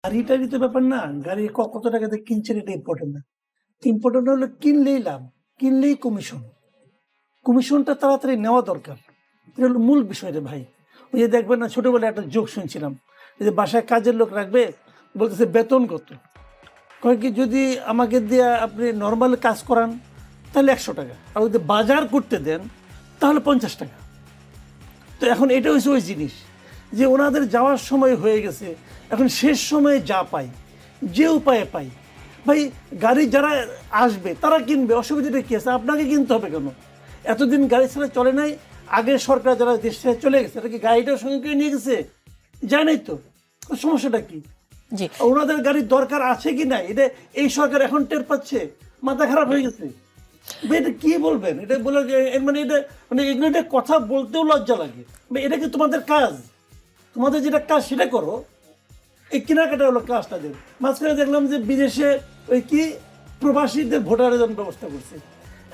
গাড়ি টাড়ি তো ব্যাপার না, গাড়ি কত টাকাতে কিনছেন এটা ইম্পর্টেন্ট না। ইম্পর্টেন্ট হলো কিনলেই লাভ, কিনলেই কমিশন। কমিশনটা তাড়াতাড়ি নেওয়া দরকার, এটা হলো মূল বিষয়টা ভাই। ওই যে দেখবেন না, ছোটবেলায় একটা জোক শুনছিলাম, এই যে বাসায় কাজের লোক রাখবে, বলতেছে বেতন কত, কয় কি যদি আমাকে দিয়ে আপনি নর্মাল কাজ করান তাহলে 100 টাকা, আর যদি বাজার করতে দেন তাহলে 50 টাকা। তো এখন এটা হচ্ছে ওই জিনিস যে ওনাদের যাওয়ার সময় হয়ে গেছে, এখন শেষ সময়ে যা পাই, যে উপায়ে পাই। ভাই গাড়ি যারা আসবে তারা কিনবে, অসুবিধাটা কী আছে? আপনাকে কিনতে হবে কেন? এতদিন গাড়ি ছাড়া চলে নাই, আগের সরকার যারা দেশ ছেড়ে চলে গেছে এটা কি গাড়িটার সঙ্গে করে নিয়ে গেছে? যায় নাই তো, সমস্যাটা কি? জি ওনাদের গাড়ির দরকার আছে কি না এটা এই সরকার এখন টের পাচ্ছে, মাথা খারাপ হয়ে গেছে। এটা কি বলবেন? এটা বলে মানে এটা মানে এগুলো একটা কথা বলতেও লজ্জা লাগে। এটা কি তোমাদের কাজ? তোমাদের যেটা কাজ সেটা করো, এই কেনাকাটা হলো কাজ তাদের। মাঝখানে দেখলাম যে বিদেশে ওই কি প্রবাসীদের ভোটারের জন্য ব্যবস্থা করছে,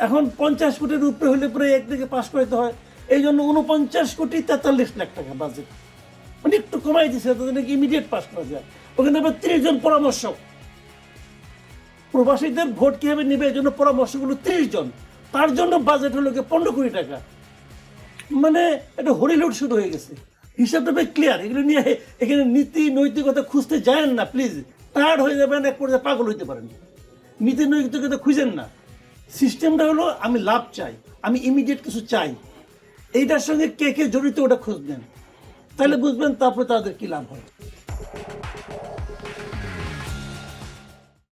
এখন 50 কোটির উপরে হলে পরে একদিকে পাশ করতে হয়, এই জন্য 49,43,00,000 টাকা বাজেট, মানে একটু কমাই দিচ্ছে তাদের নাকি ইমিডিয়েট পাস করা যায়। ওখানে আবার 30 জন পরামর্শক, প্রবাসীদের ভোট কিভাবে নেবে এই জন্য পরামর্শগুলো 30 জন, তার জন্য বাজেট হলো 15 কোটি টাকা। মানে এটা হরিলুট শুরু হয়ে গেছে। হিসাবটা বেশ ক্লিয়ার, এগুলো নিয়ে এখানে নীতি নৈতিকতা খুঁজতে যায়েন না প্লিজ, টায়ার্ড হয়ে যাবেন, এক পর্যায়ে পাগল হইতে পারেন। নীতি নৈতিকতা খুঁজেন না, সিস্টেমটা হলো আমি লাভ চাই, আমি ইমিডিয়েট কিছু চাই, এইটার সঙ্গে কে কে জড়িত ওটা খোঁজ নেন, তাহলে বুঝবেন তারপরে তাদের কি লাভ হয়।